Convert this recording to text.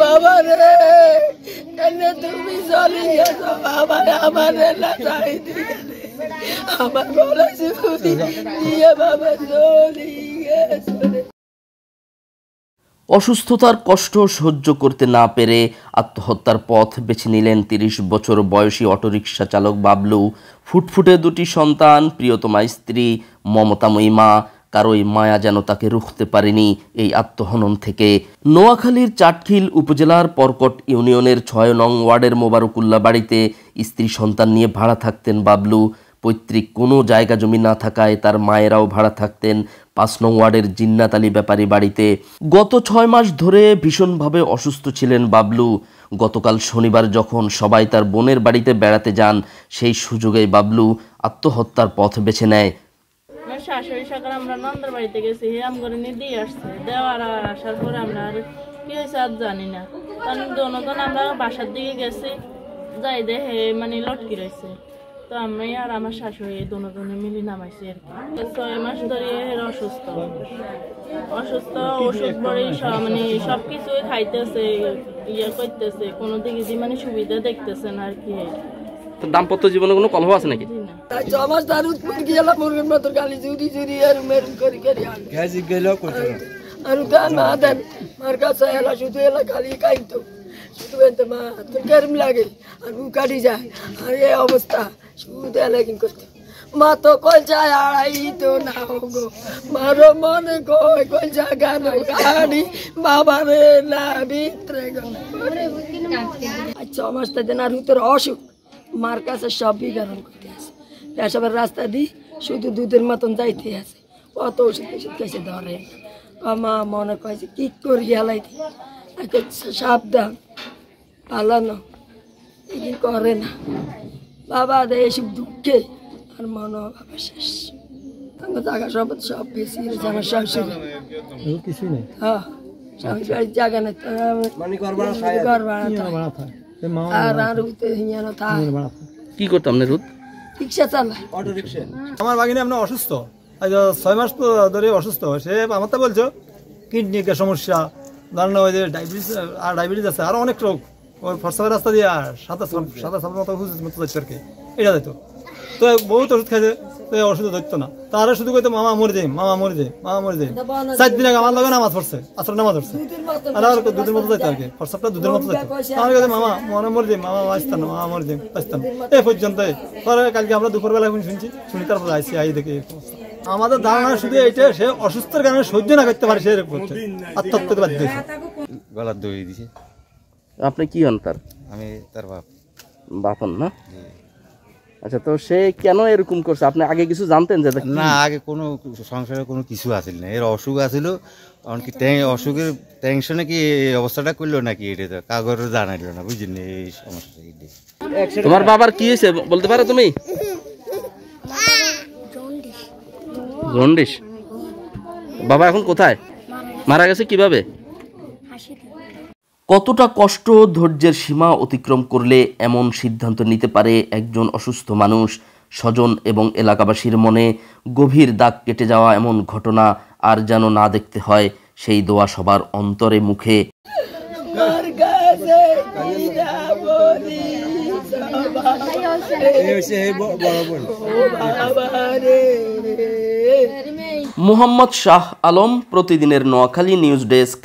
বাবা রে কেন তুমি চলে গেছো বাবা, আমার না চাই দিয়ে আমার বলা শুনি দিয়ে বাবা চলে গেছো। অসুস্থতার কষ্ট সহ্য করতে না পেরে আত্মহত্যার পথ বেছে নিলেন ৩০ বছর বয়সী অটোরিকশা চালক বাবলু। ফুটফুটে দুটি সন্তান, প্রিয়তমা স্ত্রী, মমতাময়ী মা, কারোই মায়া যেন তাকে রুখতে পারেনি এই আত্মহনন থেকে। নোয়াখালীর চাটখিল উপজেলার পরকট ইউনিয়নের ৬ নং ওয়ার্ডের মোবারকুল্লাহ বাড়িতে স্ত্রী সন্তান নিয়ে ভাড়া থাকতেন বাবলু। পৈতৃক কোনো জায়গা জমি না থাকায় তার মায়েরাও ভাড়া থাকতেন ৫ নং ওয়ার্ডের জিন্নাত আলী ব্যাপারী বাড়িতে। গত ৬ মাস ধরে ভীষণভাবে অসুস্থ ছিলেন বাবলু। গতকাল শনিবার যখন সবাই তার বোনের বাড়িতে বেড়াতে যান, সেই সুযোগেই বাবলু আত্মহত্যার পথ বেছে নেয়। শাশুড়ি সকালে আমরা নন্দার বাড়িতে গেছি, হেরাম করে নিয়ে দিয়ে আসছে, দেওয়ার আসার পরে আমরা আর কি হয়েছে আর জানি না। কারণ দোনোজন আমরা বাসার দিকে গেছি, যাই দেখে মানে লটকি রয়েছে। তো আমি আর আমার শাশুড়ি দোনোজনে মিলে নামাইছি আর কি। ৬ মাস ধরে অসুস্থ ওষুধ পরে মানে সবকিছুই খাইতেছে, ইয়ে করতেছে, কোনো দিকে যে মানে সুবিধা দেখতেছে না আর কি। দাম্পত্য জীবনে কোনো কলহ আছে নাকি? আমার তার উৎপত্তি গেলাম মুরগির মতো গালি চুরি চুরি আর মেরুন করি করি আর মা দেন মার কাছে এলা শুধু এলা খালি খাইতো, শুধু এনতে মা তোর কেরম লাগে আর বু কাটি যায় আর এই অবস্থা শুধু এলা কিন করতে। মা তো কলচায় আড়াই তো না গো, মারো মনে কয় কলচা গান গাড়ি বাবারে না ভিতরে গো। আচ্ছা আমার তাদের আর ভিতর অসুখ, মার কাছে সব বিগারণ করতে আছে, পেশাবের রাস্তা দিই শুধু দুধের মতন যাইতে আছে, কত ওষুধ টষুধ কেসে ধরে। মা মনে কয়েছে কি করি গেলাই দি সাবধান পালানো এই করে না বাবা দেয় এসব দুঃখে আর মনে বাবা শেষ। আমার জায়গা সব বেশি আমার শাশুড়ি কিছুই নেই। হ্যাঁ স্বামী বাড়ির জায়গা নেই, ঘর ভাড়া থাকে আর কি করতাম না রুদ রিক্সা চালায়, অটো রিক্সা। আমার বাগিনী আপনার অসুস্থ, ৬ মাস ধরে অসুস্থ। সে আমার তো বলছো কিডনির সমস্যা, ধরেন ওই যে ডায়াবেটিস আছে, আরো অনেক রোগ। ওই ফরসাবের রাস্তা দিয়ে সাদা সাপের মতো যাচ্ছে আর কি, এটা যেত। তো বহুত ওষুধ খাইছে, তো ওষুধ ধরতো না। তারা শুধু কইতো মামা মরে যাই, মামা মরে যাই, মামা মরে যাই। ৪ দিন আগে আমার লগে নামাজ পড়ছে, আসর নামাজ পড়ছে, আর দুধের মতো যাইতো আর কি, ফরসাবটা দুধের মতো যাইতো। আমার কাছে মামা মনে মরে যাই, মামা আসতাম না, মামা মরে যাই আসতাম এই পর্যন্ত। পরে কালকে আমরা দুপুরবেলা শুনি, তারপর আইসি আই দেখে আমাদের ধারণা শুধু এইটা, সে অসুস্থের কারণে সহ্য না করতে পারে, সে করছে আত্মহত্যা বাধ্য হয়েছে। গলার দই দিছে। আপনি কি হন তার? আমি তার বাপ। বাপন না? আচ্ছা, তো সে কেন এরকম করছে? আপনি আগে কিছু জানতেন? যে না, আগে কোনো সংসারে কোনো কিছু আসিল না, এর অসুখ আসিল। এমনকি অসুখের টেনশনে কি এই অবস্থাটা করলো নাকি, এটা তো কাগজে জানাইল না, বুঝলেন? এই সমস্যা। তোমার বাবার কি হয়েছে বলতে পারো তুমি? জন্ডিস। বাবা এখন কোথায়? মারা গেছে কিভাবে? কতটা কষ্ট, ধৈর্যের সীমা অতিক্রম করলে এমন সিদ্ধান্ত নিতে পারে একজন অসুস্থ মানুষ? স্বজন এবং এলাকাবাসীর মনে গভীর দাগ কেটে যাওয়া এমন ঘটনা আর যেন না দেখতে হয়, সেই দোয়া সবার অন্তরে মুখে। মোহাম্মদ শাহ আলম, প্রতিদিনের নোয়াখালী নিউজ ডেস্ক।